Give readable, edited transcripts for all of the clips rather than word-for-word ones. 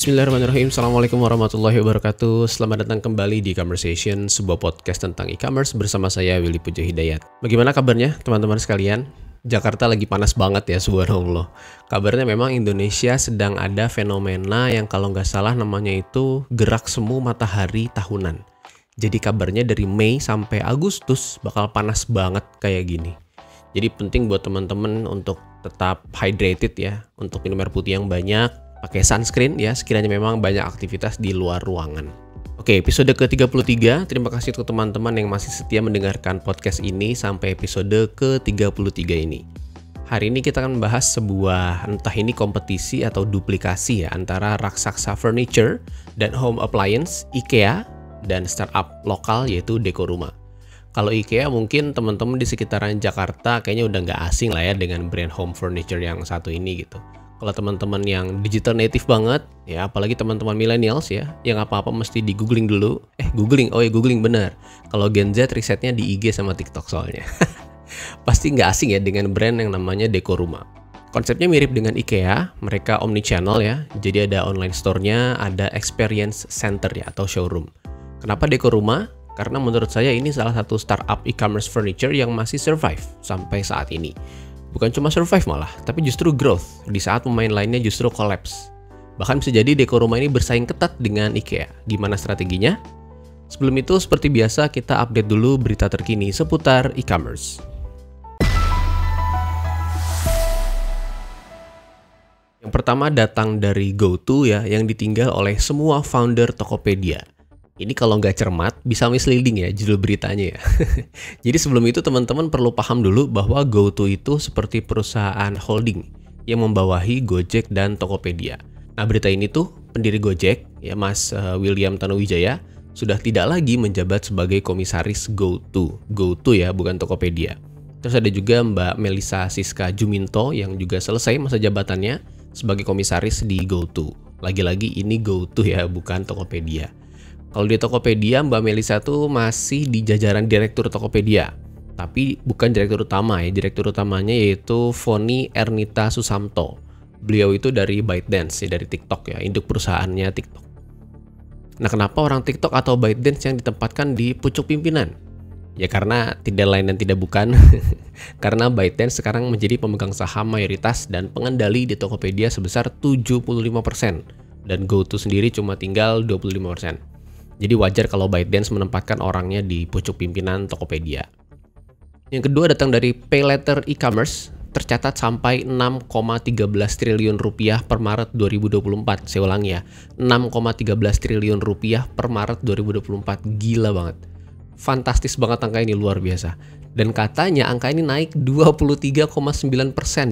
Bismillahirrahmanirrahim. Assalamualaikum warahmatullahi wabarakatuh. Selamat datang kembali di Conversation, sebuah podcast tentang e-commerce bersama saya Willy Puja Hidayat. Bagaimana kabarnya teman-teman sekalian? Jakarta lagi panas banget ya, subhanallah. Kabarnya memang Indonesia sedang ada fenomena yang kalau nggak salah namanya itu gerak semu matahari tahunan. Jadi kabarnya dari Mei sampai Agustus bakal panas banget kayak gini. Jadi penting buat teman-teman untuk tetap hydrated ya, untuk minum air putih yang banyak, pakai sunscreen ya, sekiranya memang banyak aktivitas di luar ruangan. Oke, episode ke-33. Terima kasih untuk teman-teman yang masih setia mendengarkan podcast ini sampai episode ke-33 ini. Hari ini kita akan membahas sebuah, entah ini kompetisi atau duplikasi ya, antara raksasa furniture dan home appliance, IKEA, dan startup lokal yaitu Dekoruma. Kalau IKEA mungkin teman-teman di sekitaran Jakarta kayaknya udah nggak asing lah ya dengan brand home furniture yang satu ini gitu. Kalau teman-teman yang digital native banget, ya apalagi teman-teman millennials ya, yang apa-apa mesti di googling dulu. Googling bener. Kalau Gen Z risetnya di IG sama TikTok soalnya. Pasti nggak asing ya dengan brand yang namanya Dekoruma. Konsepnya mirip dengan IKEA, mereka omnichannel ya. Jadi ada online store-nya, ada experience center ya atau showroom. Kenapa Dekoruma? Karena menurut saya ini salah satu startup e-commerce furniture yang masih survive sampai saat ini. Bukan cuma survive malah, tapi justru growth di saat pemain lainnya justru collapse. Bahkan bisa jadi Dekoruma ini bersaing ketat dengan IKEA. Gimana strateginya? Sebelum itu, seperti biasa kita update dulu berita terkini seputar e-commerce. Yang pertama datang dari GoTo ya, yang ditinggal oleh semua founder Tokopedia. Ini kalau nggak cermat, bisa misleading ya judul beritanya ya. Jadi sebelum itu teman-teman perlu paham dulu bahwa GoTo itu seperti perusahaan holding yang membawahi Gojek dan Tokopedia. Nah berita ini tuh pendiri Gojek, ya Mas William Tanuwijaya, sudah tidak lagi menjabat sebagai komisaris GoTo. GoTo ya, bukan Tokopedia. Terus ada juga Mbak Melissa Siska Juminto yang juga selesai masa jabatannya sebagai komisaris di GoTo. Lagi-lagi ini GoTo ya, bukan Tokopedia. Kalau di Tokopedia, Mbak Melissa tuh masih di jajaran direktur Tokopedia. Tapi bukan direktur utama ya, direktur utamanya yaitu Foni Ernita Susamto. Beliau itu dari ByteDance ya, dari TikTok ya, induk perusahaannya TikTok. Nah kenapa orang TikTok atau ByteDance yang ditempatkan di pucuk pimpinan? Ya karena tidak lain dan tidak bukan. Karena ByteDance sekarang menjadi pemegang saham mayoritas dan pengendali di Tokopedia sebesar 75%. Dan GoTo sendiri cuma tinggal 25%. Jadi wajar kalau ByteDance menempatkan orangnya di pucuk pimpinan Tokopedia. Yang kedua datang dari PayLater e-commerce, tercatat sampai 6,13 triliun rupiah per Maret 2024. Saya ulangi ya, 6,13 triliun rupiah per Maret 2024. Gila banget. Fantastis banget angka ini, luar biasa. Dan katanya angka ini naik 23,9%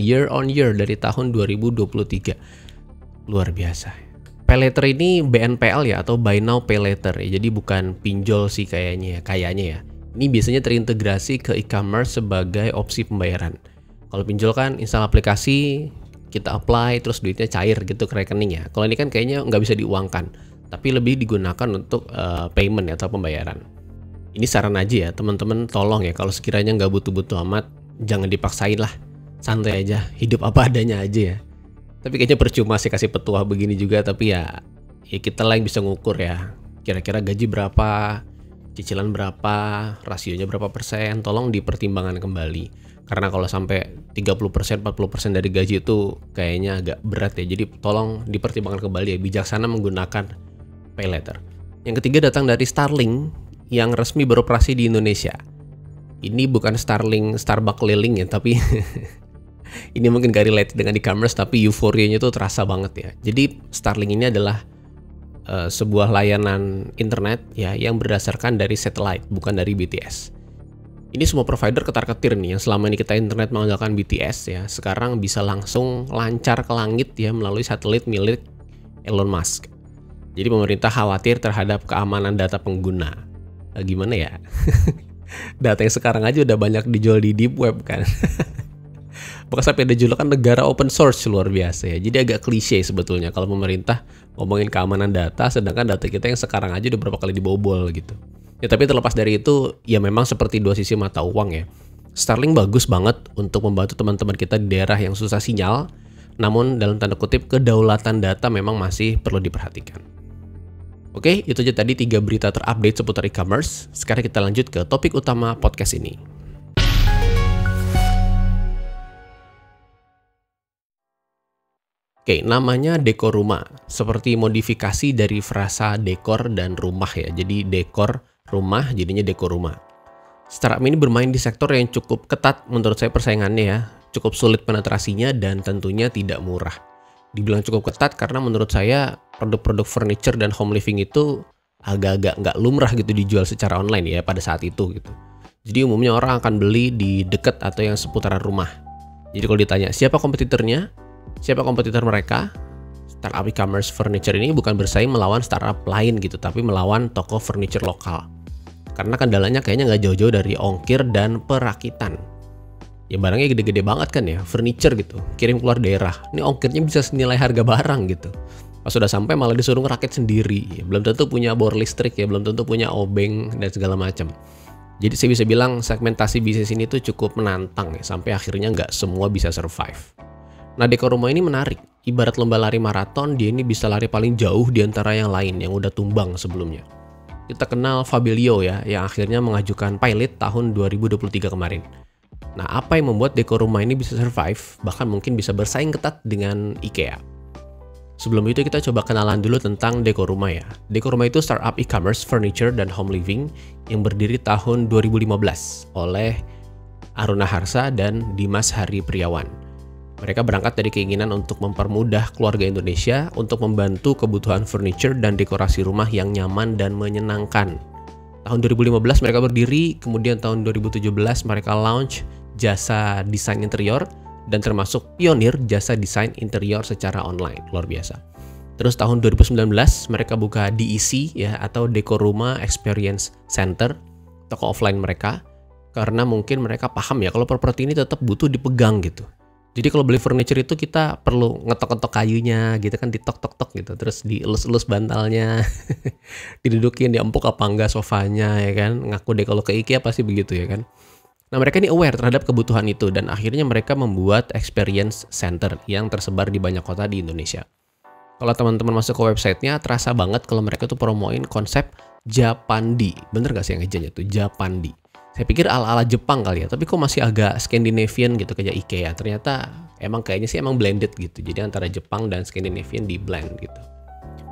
year on year dari tahun 2023. Luar biasa. PayLater ini BNPL ya atau Buy Now Pay Later ya. Jadi bukan pinjol sih kayaknya ya. Ini biasanya terintegrasi ke e-commerce sebagai opsi pembayaran. Kalau pinjol kan install aplikasi, kita apply terus duitnya cair gitu ke rekening ya. Kalau ini kan kayaknya nggak bisa diuangkan, tapi lebih digunakan untuk payment ya, atau pembayaran. Ini saran aja ya teman-teman, tolong ya kalau sekiranya nggak butuh-butuh amat, jangan dipaksain lah. Santai aja, hidup apa adanya aja ya. Tapi kayaknya percuma sih kasih petuah begini juga, tapi ya kita lah yang bisa ngukur ya. Kira-kira gaji berapa, cicilan berapa, rasionya berapa persen, tolong dipertimbangkan kembali. Karena kalau sampai 30%, 40% dari gaji itu kayaknya agak berat ya. Jadi tolong dipertimbangkan kembali ya, bijaksana menggunakan PayLater. Yang ketiga datang dari Starlink yang resmi beroperasi di Indonesia. Ini bukan Starbucks keliling ya, tapi ini mungkin gak relate dengan e-commerce, tapi euforianya tuh terasa banget ya. Jadi Starlink ini adalah sebuah layanan internet ya yang berdasarkan dari satellite, bukan dari BTS. Ini semua provider ketar-ketir nih, yang selama ini kita internet mengandalkan BTS ya, sekarang bisa langsung lancar ke langit ya melalui satelit milik Elon Musk. Jadi pemerintah khawatir terhadap keamanan data pengguna. Gimana ya? Data yang sekarang aja udah banyak dijual di deep web kan. Bahkan sampai ada julukan negara open source, luar biasa ya. Jadi agak klise sebetulnya kalau pemerintah ngomongin keamanan data, sedangkan data kita yang sekarang aja udah berapa kali dibobol gitu. Ya tapi terlepas dari itu, ya memang seperti dua sisi mata uang ya. Starlink bagus banget untuk membantu teman-teman kita di daerah yang susah sinyal namun dalam tanda kutip kedaulatan data memang masih perlu diperhatikan. Oke, itu aja tadi 3 berita terupdate seputar e-commerce. Sekarang kita lanjut ke topik utama podcast ini. Oke, namanya dekor rumah. Seperti modifikasi dari frasa dekor dan rumah ya. Jadi dekor rumah jadinya dekor rumah. Startup ini bermain di sektor yang cukup ketat menurut saya persaingannya ya. Cukup sulit penetrasinya dan tentunya tidak murah. Dibilang cukup ketat karena menurut saya produk-produk furniture dan home living itu agak-agak nggak lumrah gitu dijual secara online ya pada saat itu gitu. Jadi umumnya orang akan beli di dekat atau yang seputaran rumah. Jadi kalau ditanya siapa kompetitornya? Siapa kompetitor mereka? Startup e-commerce furniture ini bukan bersaing melawan startup lain gitu, tapi melawan toko furniture lokal. Karena kendalanya kayaknya nggak jauh-jauh dari ongkir dan perakitan. Ya barangnya gede-gede banget kan ya, furniture gitu, kirim keluar daerah. Ini ongkirnya bisa senilai harga barang gitu. Pas sudah sampai malah disuruh ngerakit sendiri. Ya, belum tentu punya bor listrik ya, belum tentu punya obeng dan segala macam. Jadi saya bisa bilang segmentasi bisnis ini tuh cukup menantang ya, sampai akhirnya nggak semua bisa survive. Nah, dekor rumah ini menarik. Ibarat lomba lari maraton, dia ini bisa lari paling jauh di antara yang lain yang udah tumbang sebelumnya. Kita kenal Fabilio ya, yang akhirnya mengajukan pilot tahun 2023 kemarin. Nah, apa yang membuat dekor rumah ini bisa survive, bahkan mungkin bisa bersaing ketat dengan IKEA? Sebelum itu kita coba kenalan dulu tentang dekor rumah ya. Dekor rumah itu startup e-commerce, furniture, dan home living yang berdiri tahun 2015 oleh Aruna Harsa dan Dimas Hari Priawan. Mereka berangkat dari keinginan untuk mempermudah keluarga Indonesia untuk membantu kebutuhan furniture dan dekorasi rumah yang nyaman dan menyenangkan. Tahun 2015 mereka berdiri, kemudian tahun 2017 mereka launch jasa desain interior dan termasuk pionir jasa desain interior secara online, luar biasa. Terus tahun 2019 mereka buka DEC ya, atau Dekor Rumah Experience Center, toko offline mereka, karena mungkin mereka paham ya kalau properti ini tetap butuh dipegang gitu. Jadi kalau beli furniture itu kita perlu ngetok-ngetok kayunya gitu kan, ditok-tok-tok gitu, terus dielus-elus bantalnya, didudukin, diempuk apa enggak sofanya ya kan, ngaku deh kalau ke IKEA pasti begitu ya kan. Nah mereka ini aware terhadap kebutuhan itu dan akhirnya mereka membuat experience center yang tersebar di banyak kota di Indonesia. Kalau teman-teman masuk ke websitenya terasa banget kalau mereka tuh promoin konsep Japandi, bener gak sih yang ejanya tuh Japandi? Saya pikir ala-ala Jepang kali ya, tapi kok masih agak Scandinavian gitu kayak IKEA. Ternyata kayaknya sih emang blended gitu. Jadi antara Jepang dan Scandinavian di blend gitu.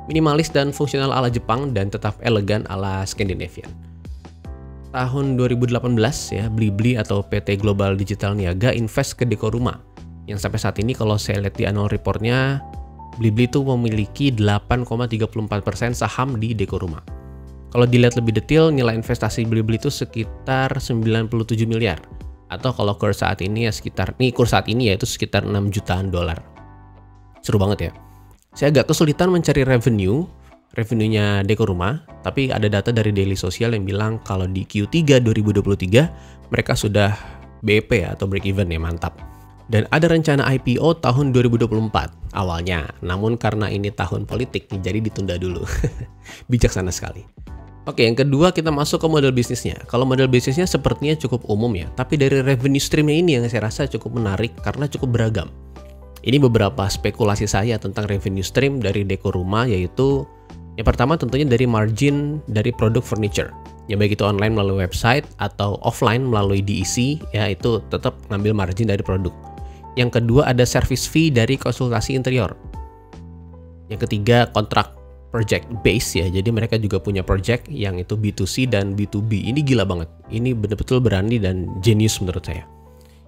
Minimalis dan fungsional ala Jepang dan tetap elegan ala Scandinavian. Tahun 2018 ya, Blibli atau PT Global Digital Niaga invest ke dekor rumah. Yang sampai saat ini kalau saya lihat di annual reportnya, Blibli itu memiliki 8,34% saham di dekor rumah. Kalau dilihat lebih detail, nilai investasi Blibli itu sekitar 97 miliar. Atau kalau kurs saat ini ya yaitu sekitar 6 jutaan dolar. Seru banget ya. Saya agak kesulitan mencari revenue-nya dekor rumah, tapi ada data dari Daily Social yang bilang kalau di Q3 2023 mereka sudah BEP ya, atau break even ya, mantap. Dan ada rencana IPO tahun 2024 awalnya. Namun karena ini tahun politik, jadi ditunda dulu. Bijaksana sekali. Oke, yang kedua kita masuk ke model bisnisnya. Kalau model bisnisnya sepertinya cukup umum ya, tapi dari revenue streamnya ini yang saya rasa cukup menarik karena cukup beragam. Ini beberapa spekulasi saya tentang revenue stream dari dekor rumah, yaitu yang pertama tentunya dari margin dari produk furniture. Ya baik itu online melalui website atau offline melalui DEC, ya itu tetap ngambil margin dari produk. Yang kedua ada service fee dari konsultasi interior. Yang ketiga kontrak project base ya, jadi mereka juga punya project yang itu B2C dan B2B. Ini gila banget, ini betul-betul berani dan genius menurut saya.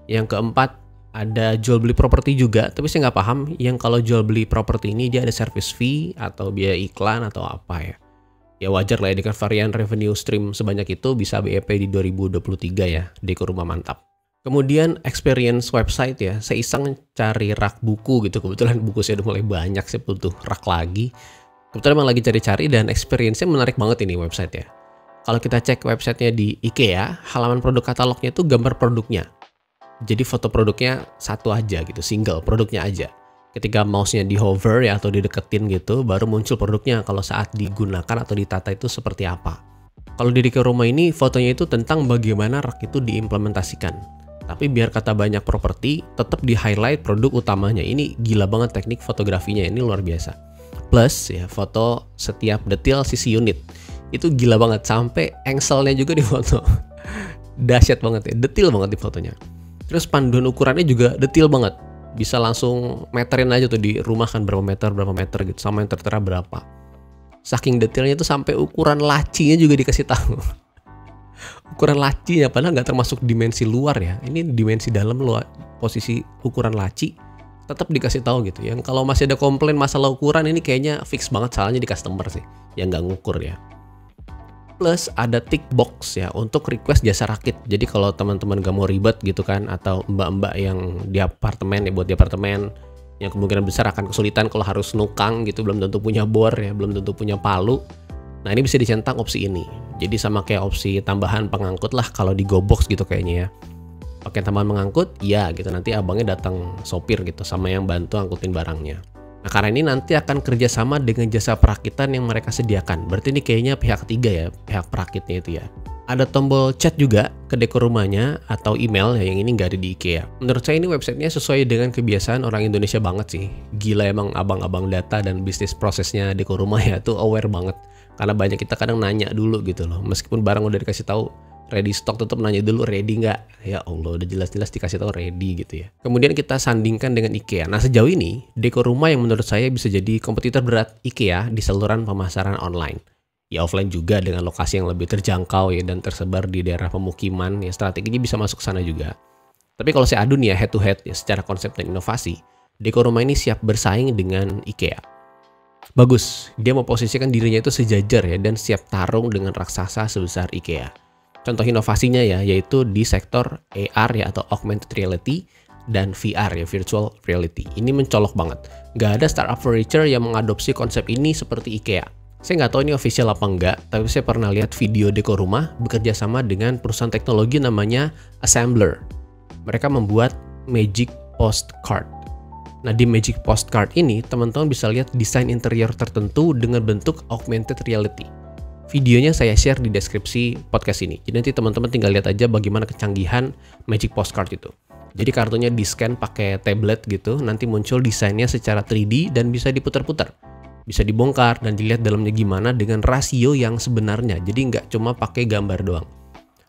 Yang keempat ada jual beli properti juga, tapi saya nggak paham yang kalau jual beli properti ini dia ada service fee atau biaya iklan atau apa ya. Ya wajar lah ya dengan varian revenue stream sebanyak itu bisa BEP di 2023 ya, dekor rumah mantap. Kemudian experience website ya, saya iseng cari rak buku gitu, kebetulan buku saya udah mulai banyak, saya butuh rak lagi. Kebetulan emang lagi cari-cari dan experience-nya menarik banget ini website ya. Kalau kita cek websitenya di IKEA, halaman produk katalognya itu gambar produknya. Jadi foto produknya satu aja gitu, single produknya aja. Ketika mouse-nya di hover ya atau dideketin gitu, baru muncul produknya kalau saat digunakan atau ditata itu seperti apa. Kalau di dekor rumah ini fotonya itu tentang bagaimana rak itu diimplementasikan. Tapi biar kata banyak properti, tetap di highlight produk utamanya. Ini gila banget teknik fotografinya, ini luar biasa. Plus ya foto setiap detail sisi unit. Itu gila banget, sampai engselnya juga di foto. Dahsyat banget ya, detail banget di fotonya. Terus panduan ukurannya juga detail banget. Bisa langsung meterin aja tuh di rumah kan berapa meter gitu, sama yang tertera berapa. Saking detailnya tuh sampai ukuran lacinya juga dikasih tahu. Ukuran lacinya padahal nggak termasuk dimensi luar ya. Ini dimensi dalam luar, posisi ukuran laci tetap dikasih tahu gitu. Yang kalau masih ada komplain masalah ukuran ini kayaknya fix banget salahnya di customer sih, yang nggak ngukur ya. Plus ada tick box ya untuk request jasa rakit. Jadi kalau teman-teman gak mau ribet gitu kan, atau mbak-mbak yang di apartemen ya, buat di apartemen yang kemungkinan besar akan kesulitan kalau harus nukang gitu, belum tentu punya bor ya, belum tentu punya palu. Nah ini bisa dicentang opsi ini. Jadi sama kayak opsi tambahan pengangkut lah kalau di GoBox gitu kayaknya ya. Pakai tambahan mengangkut, ya gitu, nanti abangnya datang sopir gitu sama yang bantu angkutin barangnya. Nah karena ini nanti akan kerjasama dengan jasa perakitan yang mereka sediakan. Berarti ini kayaknya pihak ketiga ya, pihak perakitnya itu ya. Ada tombol chat juga ke dekor rumahnya atau email ya, yang ini nggak ada di IKEA. Menurut saya ini websitenya sesuai dengan kebiasaan orang Indonesia banget sih. Gila emang abang-abang data dan bisnis prosesnya dekor rumah ya tuh aware banget. Karena banyak kita kadang nanya dulu gitu loh. Meskipun barang udah dikasih tahu ready stock, tetap nanya dulu ready nggak? Ya Allah, udah jelas-jelas dikasih tahu ready gitu ya. Kemudian kita sandingkan dengan IKEA. Nah sejauh ini dekor rumah yang menurut saya bisa jadi kompetitor berat IKEA di saluran pemasaran online. Ya offline juga dengan lokasi yang lebih terjangkau ya dan tersebar di daerah pemukiman ya, strateginya bisa masuk sana juga. Tapi kalau saya adu nih ya head to head ya secara konsep dan inovasi, dekor rumah ini siap bersaing dengan IKEA. Bagus, dia memposisikan dirinya itu sejajar ya dan siap tarung dengan raksasa sebesar IKEA. Contoh inovasinya ya, yaitu di sektor AR ya atau Augmented Reality dan VR ya, Virtual Reality. Ini mencolok banget. Gak ada startup furniture yang mengadopsi konsep ini seperti IKEA. Saya nggak tahu ini official apa enggak, tapi saya pernah lihat video dekor rumah bekerja sama dengan perusahaan teknologi namanya Assembler. Mereka membuat Magic Postcard. Nah di Magic Postcard ini teman-teman bisa lihat desain interior tertentu dengan bentuk augmented reality. Videonya saya share di deskripsi podcast ini. Jadi nanti teman-teman tinggal lihat aja bagaimana kecanggihan Magic Postcard itu. Jadi kartunya di scan pakai tablet gitu, nanti muncul desainnya secara 3D dan bisa diputar-putar. Bisa dibongkar dan dilihat dalamnya gimana dengan rasio yang sebenarnya. Jadi nggak cuma pakai gambar doang.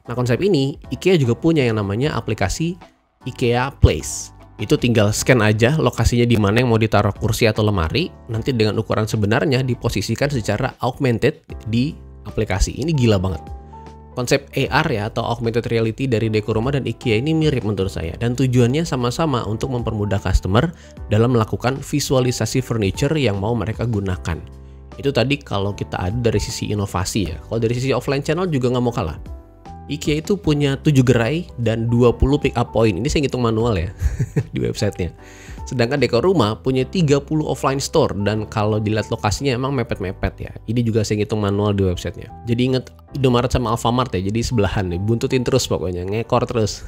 Nah konsep ini IKEA juga punya yang namanya aplikasi IKEA Place. Itu tinggal scan aja lokasinya di mana yang mau ditaruh kursi atau lemari, nanti dengan ukuran sebenarnya diposisikan secara augmented di aplikasi. Ini gila banget. Konsep AR ya atau augmented reality dari dekor rumah dan IKEA ini mirip menurut saya, dan tujuannya sama-sama untuk mempermudah customer dalam melakukan visualisasi furniture yang mau mereka gunakan. Itu tadi kalau kita ada dari sisi inovasi ya. Kalau dari sisi offline channel juga nggak mau kalah. IKEA itu punya 7 gerai dan 20 pick up point. Ini saya ngitung manual ya di websitenya. Sedangkan dekor rumah punya 30 offline store dan kalau dilihat lokasinya emang mepet-mepet ya. Ini juga saya ngitung manual di websitenya. Jadi inget Indomaret sama Alfamart ya, jadi sebelahan nih, buntutin terus pokoknya, ngekor terus.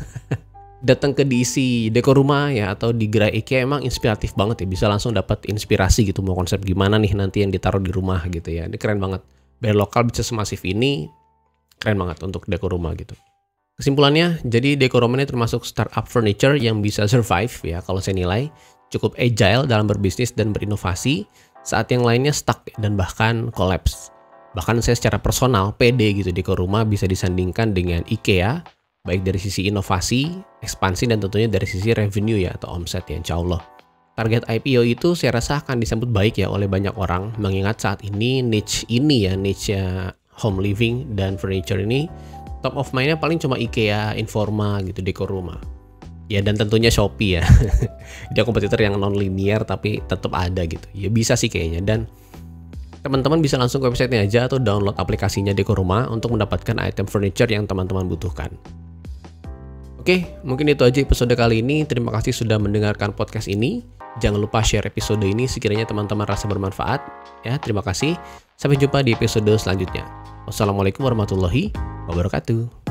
Datang ke diisi dekor rumah ya atau di gerai IKEA emang inspiratif banget ya, bisa langsung dapat inspirasi gitu mau konsep gimana nih nanti yang ditaruh di rumah gitu ya. Ini keren banget. Brand lokal bisa semasif ini, keren banget untuk dekor rumah gitu. Kesimpulannya, jadi dekor rumah ini termasuk startup furniture yang bisa survive ya kalau saya nilai, cukup agile dalam berbisnis dan berinovasi saat yang lainnya stuck dan bahkan collapse. Bahkan saya secara personal pede gitu dekor rumah bisa disandingkan dengan IKEA, baik dari sisi inovasi, ekspansi dan tentunya dari sisi revenue ya atau omset ya insya Allah. Target IPO itu saya rasa akan disambut baik ya oleh banyak orang, mengingat saat ini niche home living dan furniture ini top of mind-nya paling cuma IKEA, Informa gitu, dekor rumah. Ya dan tentunya Shopee ya. Dia kompetitor yang non-linear tapi tetap ada gitu. Ya bisa sih kayaknya, dan teman-teman bisa langsung ke websitenya aja atau download aplikasinya dekor rumah untuk mendapatkan item furniture yang teman-teman butuhkan. Oke, mungkin itu aja episode kali ini. Terima kasih sudah mendengarkan podcast ini. Jangan lupa share episode ini sekiranya teman-teman rasa bermanfaat. Ya, terima kasih. Sampai jumpa di episode selanjutnya. Wassalamualaikum warahmatullahi wabarakatuh.